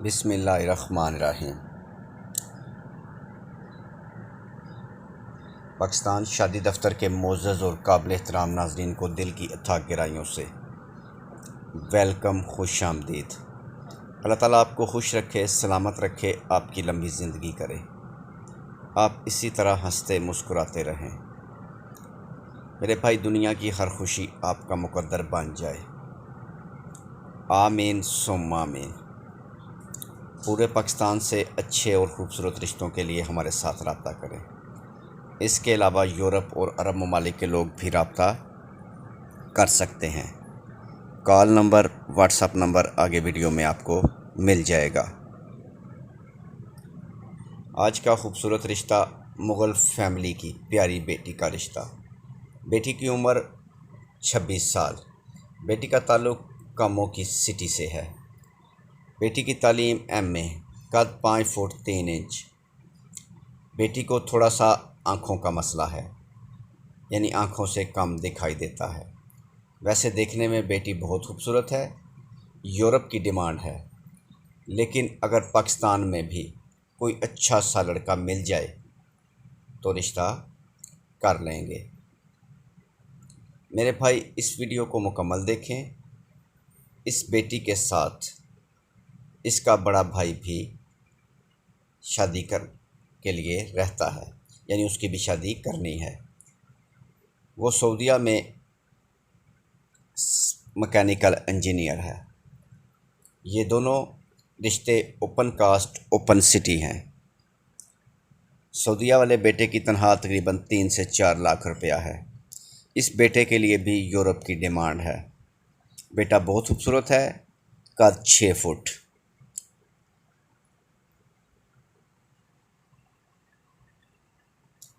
बिस्मिल्लाहिर्रहमानिर्रहीम। पाकिस्तान शादी दफ्तर के मोअज़्ज़ज़ और काबिल एहतराम नाज़रीन को दिल की अथाह गहराइयों से वेलकम, खुश आमदीद। अल्लाह ताला आपको खुश रखे, सलामत रखे, आपकी लंबी ज़िंदगी करे, आप इसी तरह हंसते मुस्कुराते रहें। मेरे भाई, दुनिया की हर खुशी आपका मुकद्दर बन जाए। आमीन सुम्मा आमीन। पूरे पाकिस्तान से अच्छे और ख़ूबसूरत रिश्तों के लिए हमारे साथ रब्ता करें। इसके अलावा यूरोप और अरब ममालिक के लोग भी रब्ता कर सकते हैं। कॉल नंबर, व्हाट्सएप नंबर आगे वीडियो में आपको मिल जाएगा। आज का ख़ूबसूरत रिश्ता मुग़ल फैमिली की प्यारी बेटी का रिश्ता। बेटी की उम्र 26 साल। बेटी का ताल्लुक़ कामों की सिटी से है। बेटी की तालीम MA, कद 5 फुट 3 इंच। बेटी को थोड़ा सा आँखों का मसला है, यानी आँखों से कम दिखाई देता है। वैसे देखने में बेटी बहुत खूबसूरत है, यूरोप की डिमांड है, लेकिन अगर पाकिस्तान में भी कोई अच्छा सा लड़का मिल जाए तो रिश्ता कर लेंगे। मेरे भाई, इस वीडियो को मुकम्मल देखें। इस बेटी के साथ इसका बड़ा भाई भी शादी के लिए रहता है, यानी उसकी भी शादी करनी है। वो सऊदीया में मैकेनिकल इंजीनियर है। ये दोनों रिश्ते ओपन कास्ट ओपन सिटी हैं। सऊदीया वाले बेटे की तनख्वाह तकरीबन 3 से 4 लाख रुपया है। इस बेटे के लिए भी यूरोप की डिमांड है। बेटा बहुत खूबसूरत है, कद 6 फुट।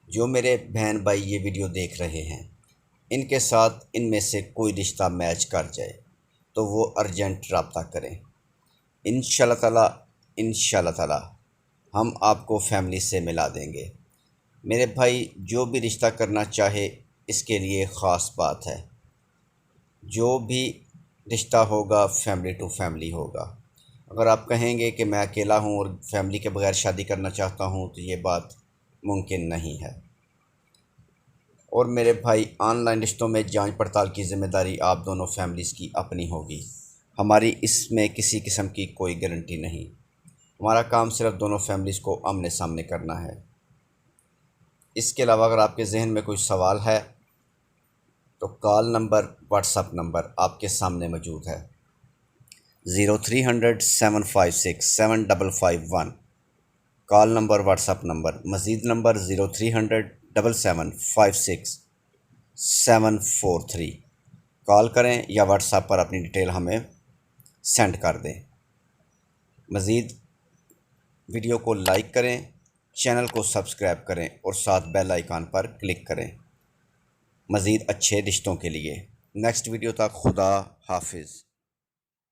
जो मेरे बहन भाई ये वीडियो देख रहे हैं, इनके साथ इनमें से कोई रिश्ता मैच कर जाए तो वो अर्जेंट रब्ता करें। इंशाल्लाह ताला हम आपको फैमिली से मिला देंगे। मेरे भाई, जो भी रिश्ता करना चाहे इसके लिए ख़ास बात है। जो भी रिश्ता होगा फैमिली टू फैमिली होगा। अगर आप कहेंगे कि मैं अकेला हूँ और फैमिली के बगैर शादी करना चाहता हूँ तो ये बात मुमकिन नहीं है। और मेरे भाई, ऑनलाइन रिश्तों में जांच पड़ताल की ज़िम्मेदारी आप दोनों फैमिलीज़ की अपनी होगी। हमारी इसमें किसी किस्म की कोई गारंटी नहीं। हमारा काम सिर्फ दोनों फैमिलीज़ को आमने सामने करना है। इसके अलावा अगर आपके जहन में कोई सवाल है तो कॉल नंबर, व्हाट्सएप नंबर आपके सामने मौजूद है। 0300 756 7551 कॉल नंबर, व्हाट्सएप नंबर। मज़ीद नंबर 0300 7756 743। कॉल करें या व्हाट्सएप पर अपनी डिटेल हमें सेंड कर दें। मज़ीद वीडियो को लाइक करें, चैनल को सब्सक्राइब करें और साथ बेल आइकन पर क्लिक करें मज़ीद अच्छे रिश्तों के लिए। नेक्स्ट वीडियो तक खुदा हाफिज़।